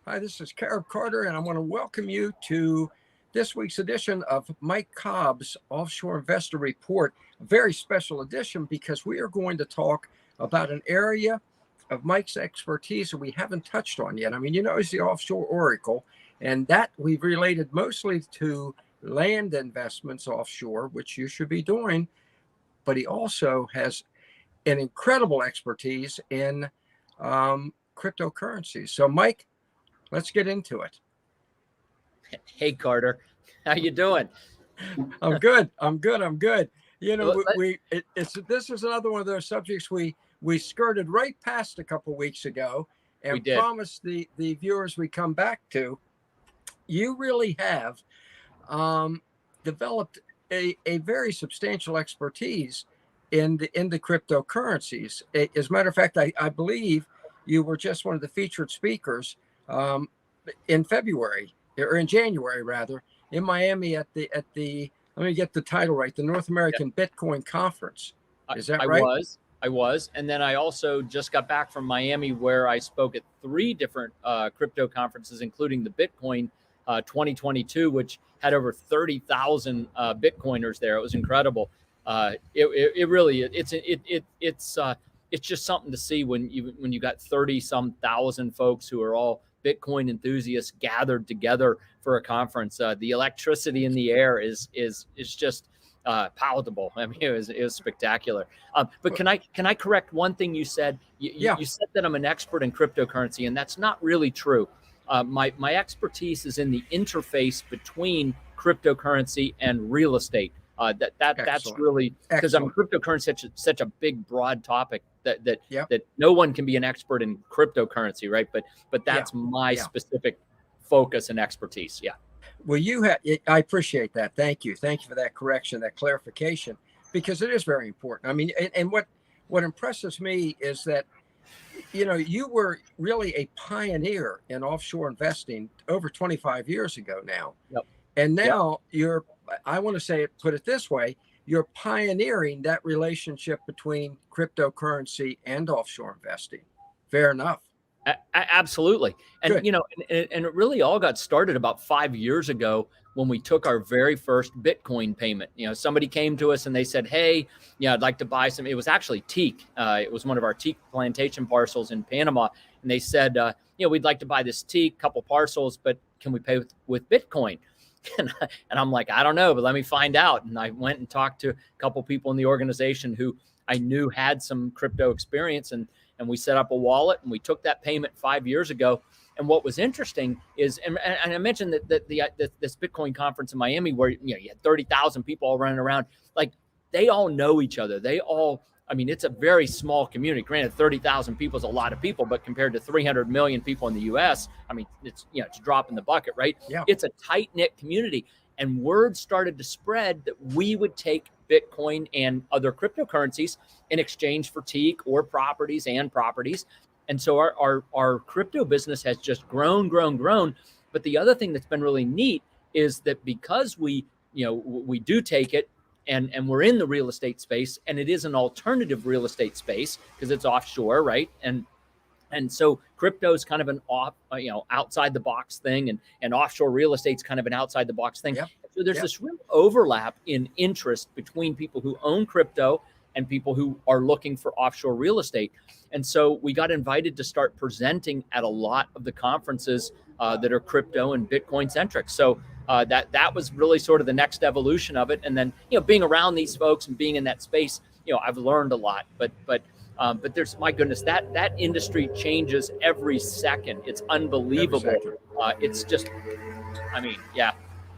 Hi, this is Carter, and I want to welcome you to this week's edition of Mike Cobb's Offshore Investor Report, a very special edition because we are going to talk about an area of Mike's expertise that we haven't touched on yet. I mean, he's the Offshore Oracle, and that we've related mostly to land investments offshore, which you should be doing, but he also has an incredible expertise in cryptocurrencies. So, Mike, let's get into it. Hey, Carter, how you doing? I'm good. This is another one of those subjects we skirted right past a couple weeks ago and promised the viewers we come back to. You really have developed a very substantial expertise in the cryptocurrencies. As a matter of fact, I believe you were just one of the featured speakers in February, or in January rather, in Miami at the let me get the title right, the North American Bitcoin Conference. Is that right? I was. And then I also just got back from Miami, where I spoke at 3 different crypto conferences, including the Bitcoin 2022, which had over 30,000 Bitcoiners there. It was incredible. It's just something to see when you got 30-some thousand folks who are all Bitcoin enthusiasts gathered together for a conference. The electricity in the air is just palatable. I mean, it was spectacular. But can I correct one thing you said? You said that I'm an expert in cryptocurrency, and that's not really true. My expertise is in the interface between cryptocurrency and real estate. That's really because cryptocurrency such a big, broad topic that no one can be an expert in cryptocurrency, right? But that's my specific focus and expertise. Yeah. Well, I appreciate that. Thank you for that correction, that clarification, because it is very important. I mean, and what impresses me is that you were really a pioneer in offshore investing over 25 years ago now. Yep. And now I want to put it this way, you're pioneering that relationship between cryptocurrency and offshore investing. Fair enough. Absolutely. And, and it really all got started about 5 years ago when we took our very first Bitcoin payment. Somebody came to us and they said, hey, I'd like to buy some. It was actually teak. It was one of our teak plantation parcels in Panama. And they said, we'd like to buy this teak, couple parcels, but can we pay with Bitcoin? And I'm like, I don't know, but let me find out. And I went and talked to a couple people in the organization who I knew had some crypto experience, and we set up a wallet, and we took that payment 5 years ago. And what was interesting is, and I mentioned that this Bitcoin conference in Miami, where you had 30,000 people all running around, like they all know each other. It's a very small community. Granted, 30,000 people is a lot of people, but compared to 300 million people in the U.S., it's a drop in the bucket, right? Yeah. It's a tight-knit community. And word started to spread that we would take Bitcoin and other cryptocurrencies in exchange for teak or properties. And so our crypto business has just grown. But the other thing that's been really neat is that because we do take it, and we're in the real estate space, and it is an alternative real estate space because it's offshore, right? And so crypto is kind of an outside the box thing, and offshore real estate's kind of an outside the box thing. Yep. So there's this real overlap in interest between people who own crypto and people who are looking for offshore real estate. And so we got invited to start presenting at a lot of the conferences that are crypto and Bitcoin centric. So that was really sort of the next evolution of it. And then, being around these folks and being in that space, I've learned a lot, but there's, my goodness, that industry changes every second. It's unbelievable. It's just,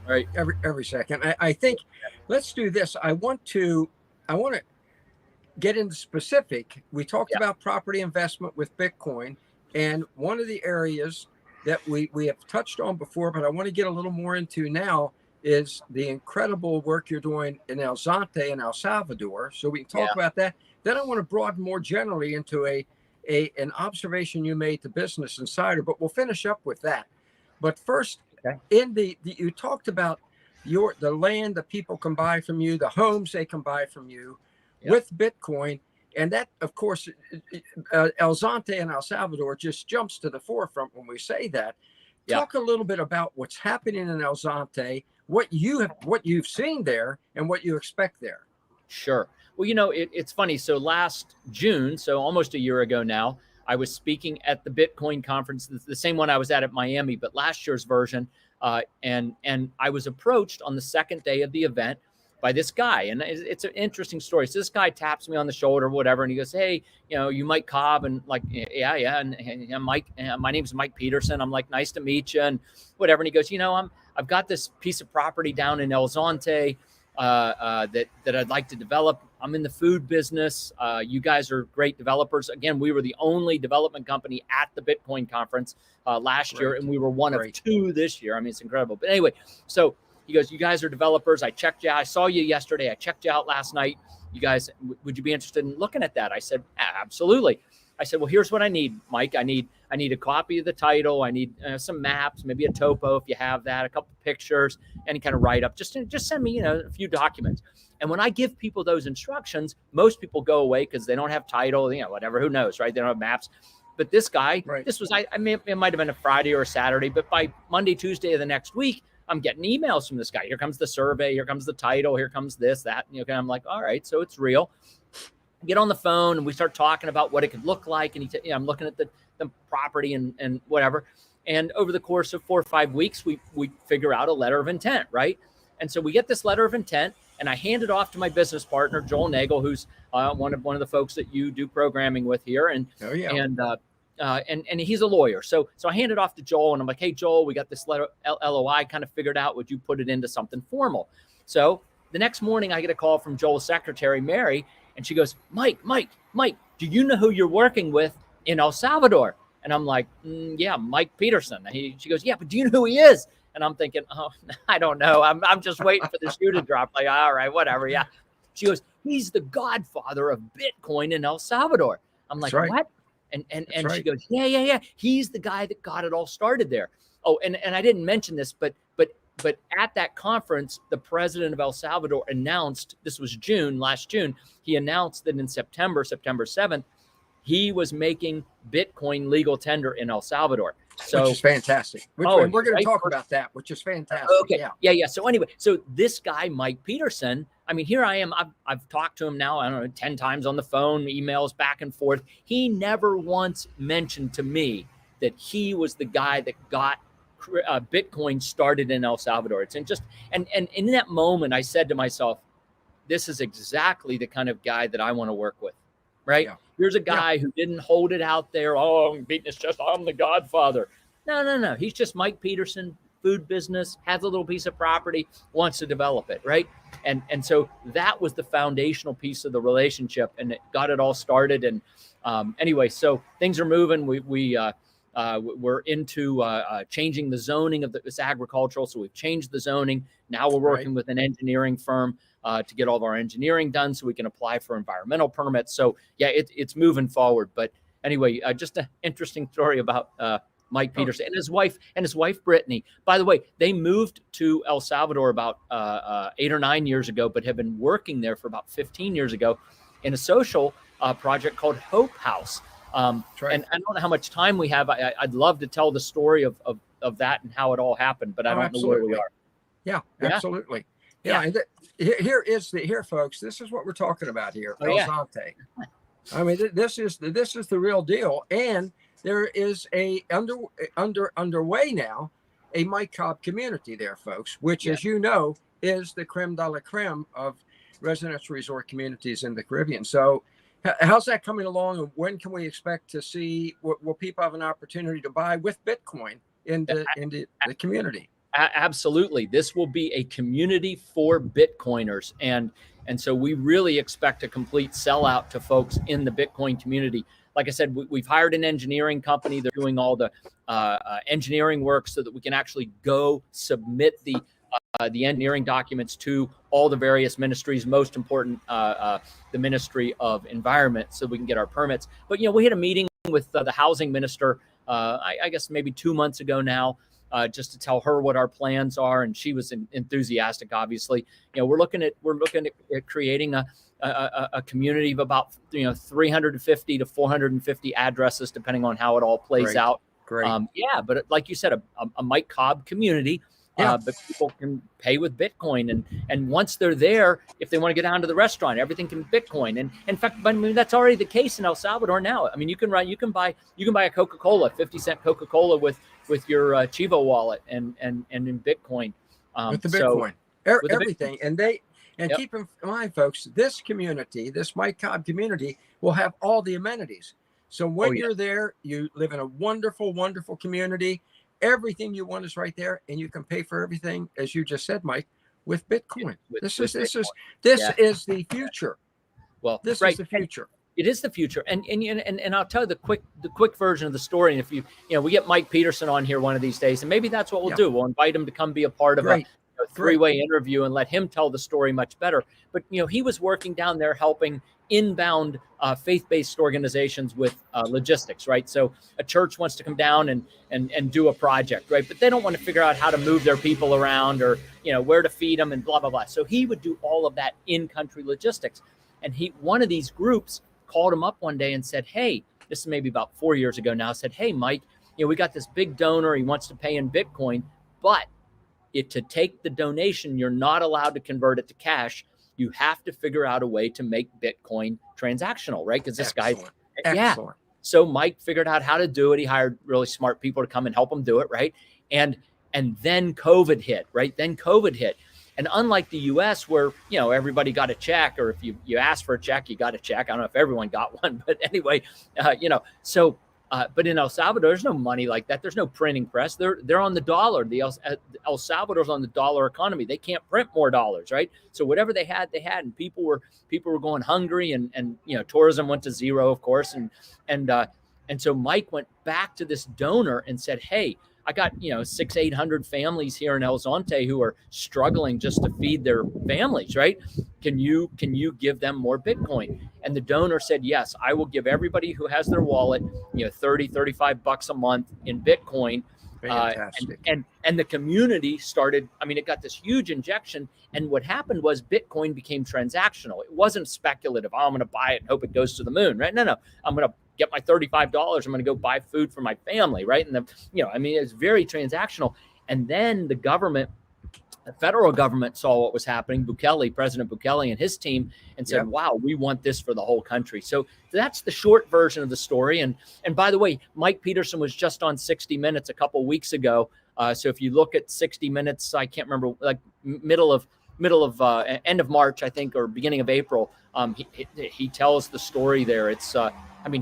right. Every second. I think let's do this. I want to get into specific. We talked about property investment with Bitcoin, and one of the areas that we have touched on before, but I want to get a little more into now, is the incredible work you're doing in El Zante and El Salvador. So we can talk about that. Then I want to broaden more generally into an observation you made to Business Insider, but we'll finish up with that. But first, you talked about the land that people can buy from you, the homes they can buy from you with Bitcoin. And that, of course, El Zante and El Salvador just jumps to the forefront when we say that. Talk a little bit about what's happening in El Zonte, what you've seen there, and what you expect there. Sure. Well, it's funny. So last June, so almost a year ago now, I was speaking at the Bitcoin conference, the same one I was at Miami, but last year's version. And I was approached on the second day of the event by this guy. And it's an interesting story. So this guy taps me on the shoulder, whatever. And he goes, hey, you Mike Cobb? And like, yeah. And Mike, my name's Mike Peterson. I'm like, nice to meet you and whatever. And he goes, I've got this piece of property down in El Zonte that I'd like to develop. I'm in the food business. You guys are great developers. Again, we were the only development company at the Bitcoin conference last year, and we were one of two this year. I mean, it's incredible. But anyway, so he goes, you guys are developers. I checked you out. I saw you yesterday. I checked you out last night. You guys, would you be interested in looking at that? I said, absolutely. I said, well, here's what I need, Mike. I need a copy of the title. I need some maps, maybe a topo if you have that, a couple pictures, any kind of write up. Just send me, a few documents. And when I give people those instructions, most people go away because they don't have title, whatever. Who knows, right? They don't have maps. But this guy, this was it might have been a Friday or a Saturday, but by Monday, Tuesday of the next week, I'm getting emails from this guy. Here comes the survey. Here comes the title. Here comes this, that. And I'm like, all right, so it's real. Get on the phone and we start talking about what it could look like. And I'm looking at the property and whatever. And over the course of 4 or 5 weeks, we figure out a letter of intent, right? And so we get this letter of intent, and I hand it off to my business partner, Joel Nagel, who's one of the folks that you do programming with here. And and he's a lawyer. So I hand it off to Joel, and I'm like, hey, Joel, we got this letter LOI kind of figured out. Would you put it into something formal? So the next morning, I get a call from Joel's secretary, Mary, and she goes, Mike, do you know who you're working with in El Salvador? And I'm like, yeah, Mike Peterson. She goes, yeah, but do you know who he is? And I'm thinking, oh, I don't know. I'm just waiting for the shoe to drop. Like, all right, whatever. Yeah. She goes, he's the godfather of Bitcoin in El Salvador. I'm like, what? And she goes, yeah. He's the guy that got it all started there. Oh, and I didn't mention this, but at that conference, the president of El Salvador announced, this was last June, he announced that in September 7th, he was making Bitcoin legal tender in El Salvador. So, which is fantastic. And we're going to talk about that, which is fantastic. Okay. Yeah. So anyway, so this guy, Mike Peterson, I mean, here I am. I've talked to him now, I don't know, 10 times on the phone, emails back and forth. He never once mentioned to me that he was the guy that got Bitcoin started in El Salvador. It's just, and in that moment, I said to myself, this is exactly the kind of guy that I want to work with, right? Yeah. Here's a guy who didn't hold it out there. Oh, I'm beating his chest. I'm the godfather. No. He's just Mike Peterson, food business, has a little piece of property, wants to develop it, right? And so that was the foundational piece of the relationship, and it got it all started. And anyway, so things are moving. We're into changing the zoning of this agricultural. So we've changed the zoning. Now we're working with an engineering firm to get all of our engineering done so we can apply for environmental permits. So yeah, it's moving forward. But anyway, just an interesting story about Mike Peterson and his wife, Brittany. By the way, they moved to El Salvador about 8 or 9 years ago, but have been working there for about 15 years ago in a social project called Hope House. And I don't know how much time we have. I'd love to tell the story of that and how it all happened, but I don't know where we are. Yeah, absolutely. Yeah. And here, folks, this is what we're talking about here. El Zonte. I mean, this is the real deal. And there is a underway now, a Mike Cobb community there, folks, which, as you know, is the creme de la creme of residential resort communities in the Caribbean. So how's that coming along, and when can we expect to see, will people have an opportunity to buy with Bitcoin in the community? Absolutely. This will be a community for Bitcoiners. And so we really expect a complete sellout to folks in the Bitcoin community. Like I said, we've hired an engineering company. They're doing all the engineering work so that we can actually go submit the engineering documents to all the various ministries, most important, the Ministry of Environment, so we can get our permits. But, we had a meeting with the housing minister, I guess maybe 2 months ago now, just to tell her what our plans are. And she was enthusiastic, obviously. We're looking at creating a community of about, 350 to 450 addresses, depending on how it all plays out. Great. Yeah, but like you said, a Mike Cobb community. Yeah. But people can pay with Bitcoin, and once they're there, if they want to get down to the restaurant, everything can Bitcoin. And in fact, I mean, that's already the case in El Salvador now. I mean, you can buy a Coca-Cola, 50-cent Coca-Cola with your Chivo wallet and in Bitcoin. With the Bitcoin, with everything, Bitcoin. And keep in mind, folks, this community, this Mike Cobb community, will have all the amenities. So when you're there, you live in a wonderful, wonderful community. Everything you want is right there, and you can pay for everything, as you just said, Mike, with Bitcoin. This is the future. Well, this is the future. It is the future, and I'll tell you the quick version of the story. And if we get Mike Peterson on here one of these days, and maybe that's what we'll do. We'll invite him to come be a part of a three-way interview and let him tell the story much better. But he was working down there helping inbound faith-based organizations with logistics, right? So a church wants to come down and do a project, right? But they don't want to figure out how to move their people around or where to feed them and blah blah blah. So he would do all of that in-country logistics. And one of these groups called him up one day and said, "Hey," this is maybe about 4 years ago now, said, "Hey, Mike, we got this big donor. He wants to pay in Bitcoin, but to take the donation, you're not allowed to convert it to cash. You have to figure out a way to make Bitcoin transactional," right? Because this guy, Excellent. So Mike figured out how to do it. He hired really smart people to come and help him do it, right? And then COVID hit, right? And unlike the US where, everybody got a check, or if you asked for a check, you got a check. I don't know if everyone got one, but anyway, but in El Salvador, there's no money like that. There's no printing press. They're on the dollar. El Salvador's on the dollar economy. They can't print more dollars, right? So whatever they had, and people were going hungry, and tourism went to zero, of course, and so Mike went back to this donor and said, "Hey, I got 600-800 families here in El Zonte who are struggling just to feed their families, right? Can you give them more Bitcoin?" And the donor said, "Yes, I will give everybody who has their wallet, $30-$35 a month in Bitcoin." Fantastic. And the community started. I mean, it got this huge injection. And what happened was Bitcoin became transactional. It wasn't speculative. I'm going to buy it and hope it goes to the moon, right? No. I'm going to get my $35. I'm going to go buy food for my family, right? And it's very transactional. And then the federal government saw what was happening. President Bukele and his team, and said, "Wow, we want this for the whole country." So that's the short version of the story. And by the way, Mike Peterson was just on 60 Minutes a couple weeks ago. So if you look at 60 Minutes, I can't remember, like middle of end of March, I think, or beginning of April. He tells the story there. It's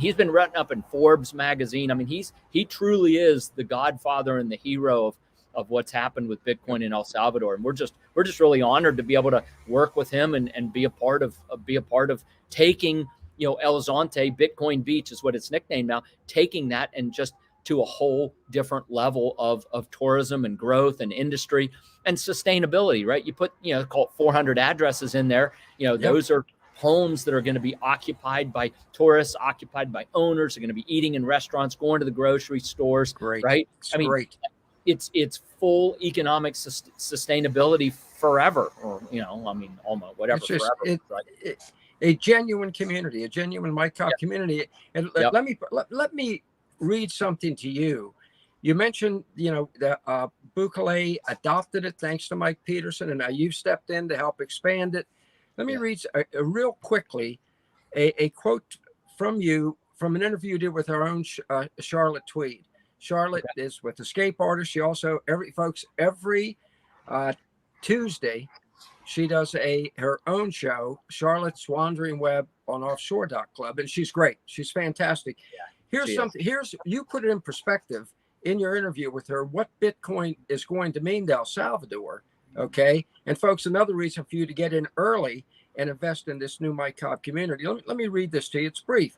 he's been written up in Forbes magazine. I mean, he truly is the godfather and the hero of what's happened with Bitcoin in El Salvador. And we're just really honored to be able to work with him and be a part of taking, El Zonte, Bitcoin Beach is what it's nicknamed now, taking that and just to a whole different level of tourism and growth and industry and sustainability, right? You put, call it 400 addresses in there, those are homes that are going to be occupied by tourists, occupied by owners, are going to be eating in restaurants, going to the grocery stores, Great. Right? Great. It's full economic sustainability forever, or almost whatever. It's just forever, a genuine community, a genuine Mike Cobb community. And let me read something to you. You mentioned the Bukele adopted it thanks to Mike Peterson, and now you've stepped in to help expand it. Let me read real quickly a quote from you from an interview you did with our own Charlotte Tweed. Charlotte is with Escape Artists. She also every Tuesday she does her own show, Charlotte's Wandering Web, on Offshore.club, and she's great. She's fantastic. Here's something. You put it in perspective in your interview with her what Bitcoin is going to mean to El Salvador. Okay, and folks, another reason for you to get in early and invest in this new Mike Cobb community. Let me read this to you. It's brief.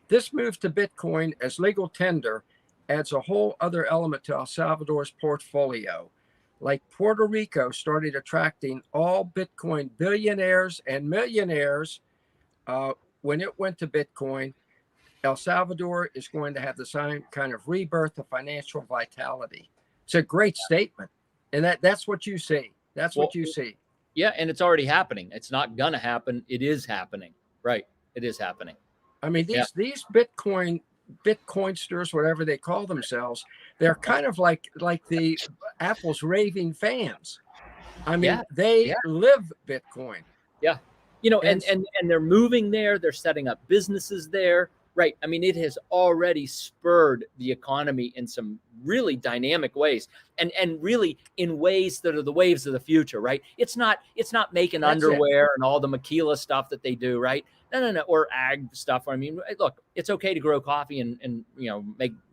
This move to Bitcoin as legal tender adds a whole other element to El Salvador's portfolio. Like Puerto Rico started attracting all Bitcoin billionaires and millionaires when it went to Bitcoin, El Salvador is going to have the same kind of rebirth of financial vitality. It's a great statement. And that's what you see. That's what you see. Yeah, and it's already happening. It's not going to happen. It is happening. Right. It is happening. I mean, these Bitcoin Bitcoinsters, whatever they call themselves, they're kind of like the Apple's raving fans. I mean, Yeah. they Yeah. live Bitcoin. Yeah. And they're moving there. They're setting up businesses there. Right. I mean, it has already spurred the economy in some really dynamic ways, and really in ways that are the waves of the future. Right. It's not making underwear and all the maquila stuff that they do. Right. No. Or ag stuff. I mean, look, it's okay to grow coffee and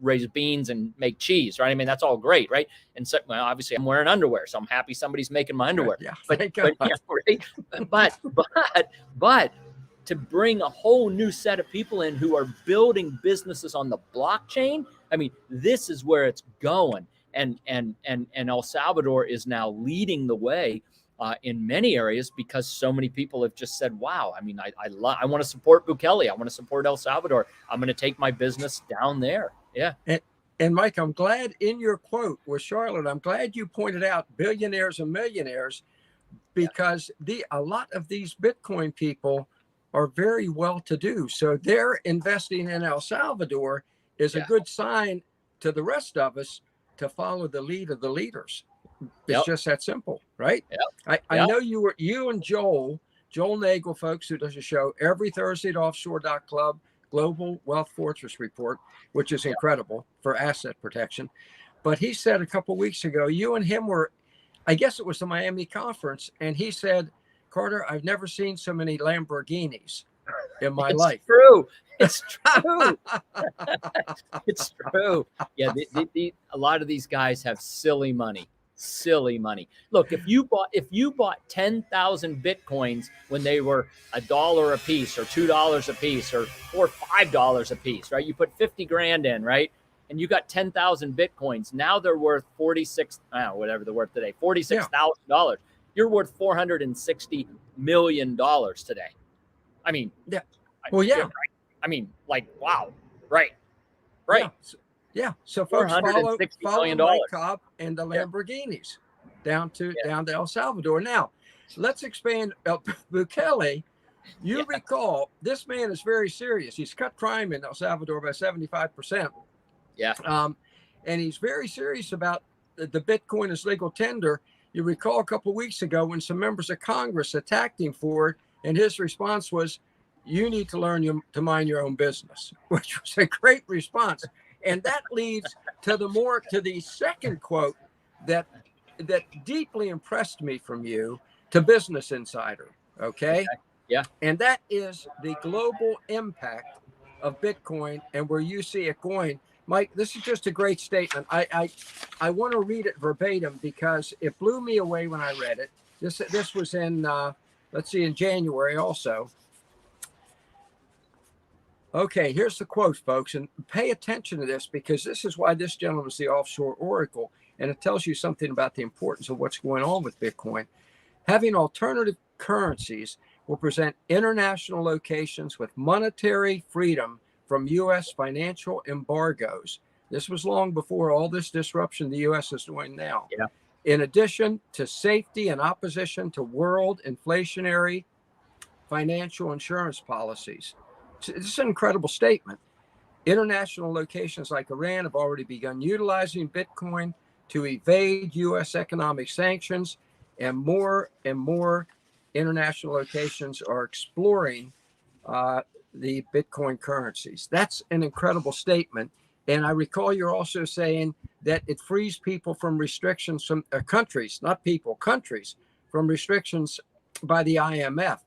raise beans and make cheese. Right. I mean, that's all great. Right. And so, well, obviously, I'm wearing underwear, so I'm happy somebody's making my underwear. Yeah. But to bring a whole new set of people in who are building businesses on the blockchain, I mean, this is where it's going. And El Salvador is now leading the way in many areas because so many people have just said, wow, I mean, I want to support Bukele. I want to support El Salvador. I'm going to take my business down there. Yeah. And Mike, I'm glad in your quote with Charlotte, I'm glad you pointed out billionaires and millionaires, because a lot of these Bitcoin people are very well to do. So they're investing in El Salvador is a good sign to the rest of us to follow the lead of the leaders. It's just that simple, right? I know you and Joel Nagel, folks, who does a show every Thursday at offshore.club, Global Wealth Fortress Report, which is incredible for asset protection. But he said a couple of weeks ago, you and him were, I guess it was the Miami conference, and he said, Carter, I've never seen so many Lamborghinis in my life. True. It's true. It's true. Yeah, a lot of these guys have silly money. Look, if you bought 10,000 Bitcoins when they were $1 a piece or $2 a piece or $5 a piece, right? You put 50 grand in, right? And you got 10,000 Bitcoins. Now they're worth whatever they're worth today, $46,000. You're worth $460 million today. I mean, I mean, like, wow. Right. Yeah. So folks, follow Mike Cobb and the Lamborghinis down to El Salvador. Now, let's expand. Bukele, you recall, this man is very serious. He's cut crime in El Salvador by 75%. Yeah. And he's very serious about the Bitcoin as legal tender. You recall a couple of weeks ago when some members of Congress attacked him for it, and his response was, you need to learn to mind your own business, which was a great response. And that leads to the second quote that deeply impressed me from you to Business Insider. Okay. Yeah. And that is the global impact of Bitcoin and where you see it going. Mike, this is just a great statement. I want to read it verbatim because it blew me away when I read it. This was in, in January also. Okay, here's the quote, folks, and pay attention to this because this is why this gentleman is the Offshore Oracle, and it tells you something about the importance of what's going on with Bitcoin. Having alternative currencies will present international locations with monetary freedom from U.S. financial embargoes. This was long before all this disruption the U.S. is doing now. Yeah. In addition to safety and opposition to world inflationary financial insurance policies. This is an incredible statement. International locations like Iran have already begun utilizing Bitcoin to evade U.S. economic sanctions, and more international locations are exploring the Bitcoin currencies. That's an incredible statement. And I recall you're also saying that it frees people from restrictions from countries, not people, countries, from restrictions by the IMF.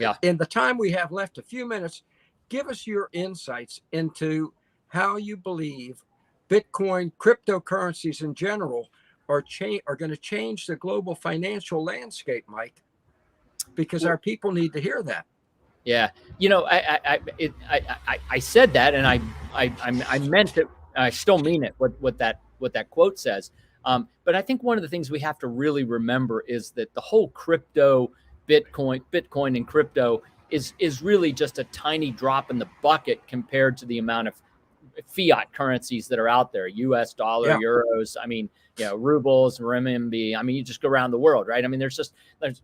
Yeah. In the time we have left, a few minutes, give us your insights into how you believe Bitcoin, cryptocurrencies in general, are going to change the global financial landscape, Mike, because our people need to hear that. Yeah, I said that, and I meant it. I still mean it. What that quote says. But I think one of the things we have to really remember is that the whole crypto, Bitcoin and crypto is really just a tiny drop in the bucket compared to the amount of fiat currencies that are out there, US dollar, euros, I mean, rubles, renminbi. I mean, you just go around the world, right? I mean, there's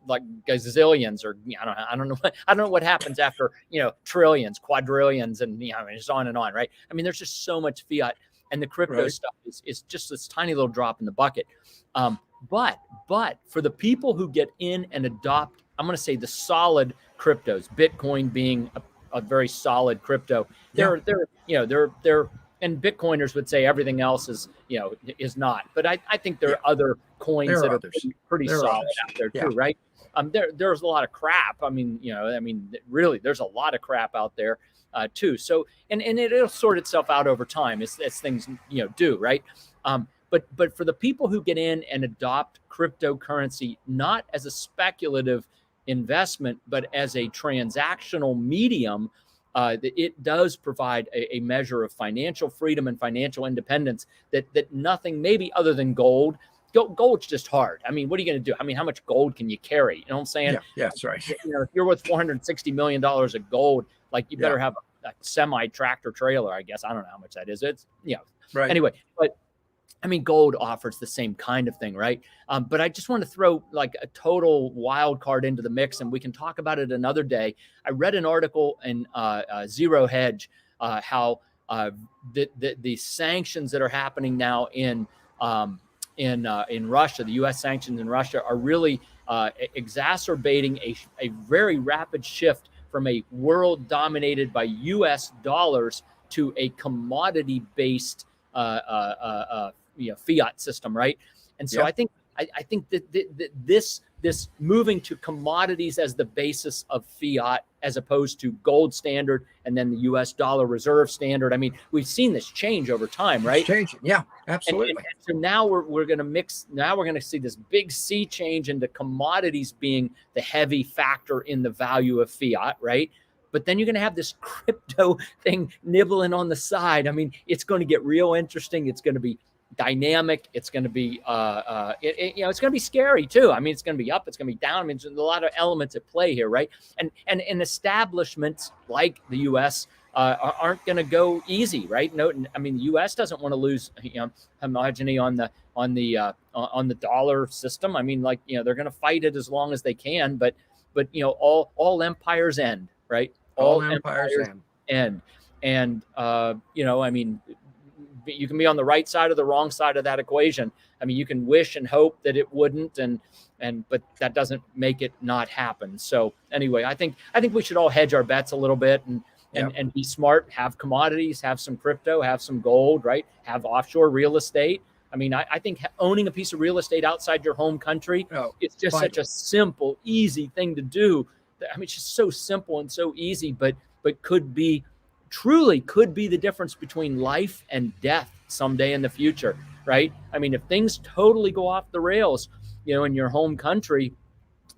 like gazillions, or I don't know what happens after, trillions, quadrillions, and I mean, it's on and on, right? I mean, there's just so much fiat, and the crypto stuff is just this tiny little drop in the bucket. But for the people who get in and adopt, I'm going to say the solid cryptos, Bitcoin being a very solid crypto, they're and Bitcoiners would say everything else is not, but I think there are other coins that are pretty solid out there too, right? There's a lot of crap. I mean, really, there's a lot of crap out there too. So, and it'll sort itself out over time as things do, right? But for the people who get in and adopt cryptocurrency, not as a speculative investment, but as a transactional medium, it does provide a measure of financial freedom and financial independence that nothing, maybe other than gold. Gold's just hard. I mean, what are you going to do? I mean, how much gold can you carry? You know what I'm saying? Yeah, that's right. If you're worth $460 million of gold, like you better have a semi tractor trailer, I guess. I don't know how much that is. It's right. Anyway, but I mean, gold offers the same kind of thing, right? But I just want to throw like a total wild card into the mix, and we can talk about it another day. I read an article in Zero Hedge, how the sanctions that are happening now in Russia, the U.S. sanctions in Russia, are really exacerbating a very rapid shift from a world dominated by U.S. dollars to a commodity-based fiat system, right? And so I think that this moving to commodities as the basis of fiat, as opposed to gold standard and then the U.S. dollar reserve standard. I mean, we've seen this change over time, right? It's changing, yeah, absolutely. And so now we're going to mix. Now we're going to see this big sea change into commodities being the heavy factor in the value of fiat, right? But then you're going to have this crypto thing nibbling on the side. I mean, it's going to get real interesting. It's going to be dynamic. It's going to be, it's going to be scary too. I mean, it's going to be up. It's going to be down. I mean, there's a lot of elements at play here, right? And establishments like the U.S. Aren't going to go easy, right? No, I mean, the U.S. doesn't want to lose homogeny on the dollar system. I mean, like they're going to fight it as long as they can. But all empires end, right? All empires end. And I mean, you can be on the right side or the wrong side of that equation. I mean, you can wish and hope that it wouldn't, but that doesn't make it not happen. So anyway, I think we should all hedge our bets a little bit and be smart, have commodities, have some crypto, have some gold, right? Have offshore real estate. I mean, I think owning a piece of real estate outside your home country, it's just such a simple, easy thing to do. I mean, it's just so simple and so easy, but could be the difference between life and death someday in the future, right? I mean, if things totally go off the rails, in your home country,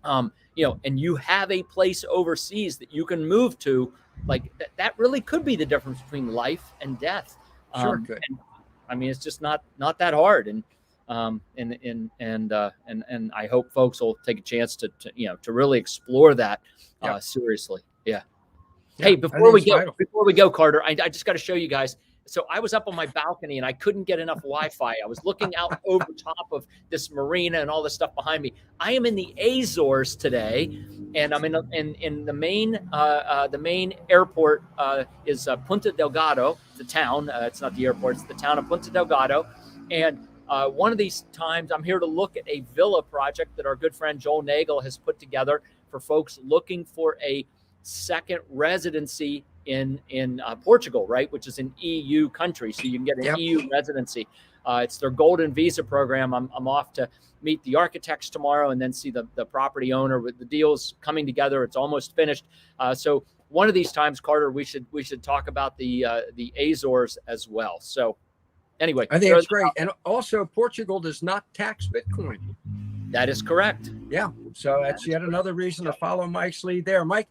and you have a place overseas that you can move to, like that really could be the difference between life and death. Sure could. And, I mean, it's just not that hard, and I hope folks will take a chance to really explore that seriously. Yeah. Hey, before we go, Carter, I just got to show you guys. So I was up on my balcony and I couldn't get enough Wi-Fi. I was looking out over top of this marina and all this stuff behind me. I am in the Azores today, and I'm in the main airport is Punta Delgado, the town. It's not the airport; it's the town of Punta Delgado. And one of these times, I'm here to look at a villa project that our good friend Joel Nagel has put together for folks looking for a second residency in Portugal, right, which is an EU country, so you can get an EU residency. It's their golden visa program. I'm off to meet the architects tomorrow and then see the property owner. With the deal's coming together, it's almost finished. So one of these times, Carter, we should talk about the Azores as well. So anyway, I think it's great. And also, Portugal does not tax Bitcoin. That is correct. Yeah. So that's yet another reason to follow Mike's lead there. Mike,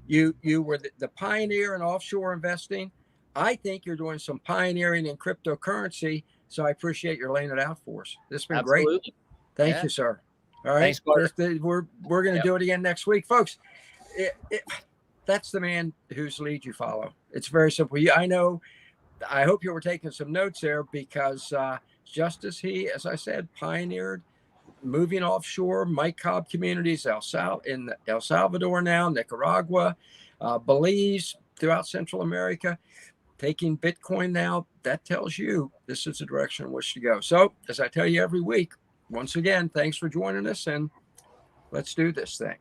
you were the pioneer in offshore investing. I think you're doing some pioneering in cryptocurrency. So I appreciate your laying it out for us. This has been great. Thank you, sir. All right. Thanks, Carter. We're going to do it again next week, folks. That's the man whose lead you follow. It's very simple. I know I hope you were taking some notes there, because just as he, as I said, pioneered moving offshore, Mike Cobb communities, in El Salvador now, Nicaragua, Belize, throughout Central America, taking Bitcoin now, that tells you this is the direction in which to go. So, as I tell you every week, once again, thanks for joining us, and let's do this thing.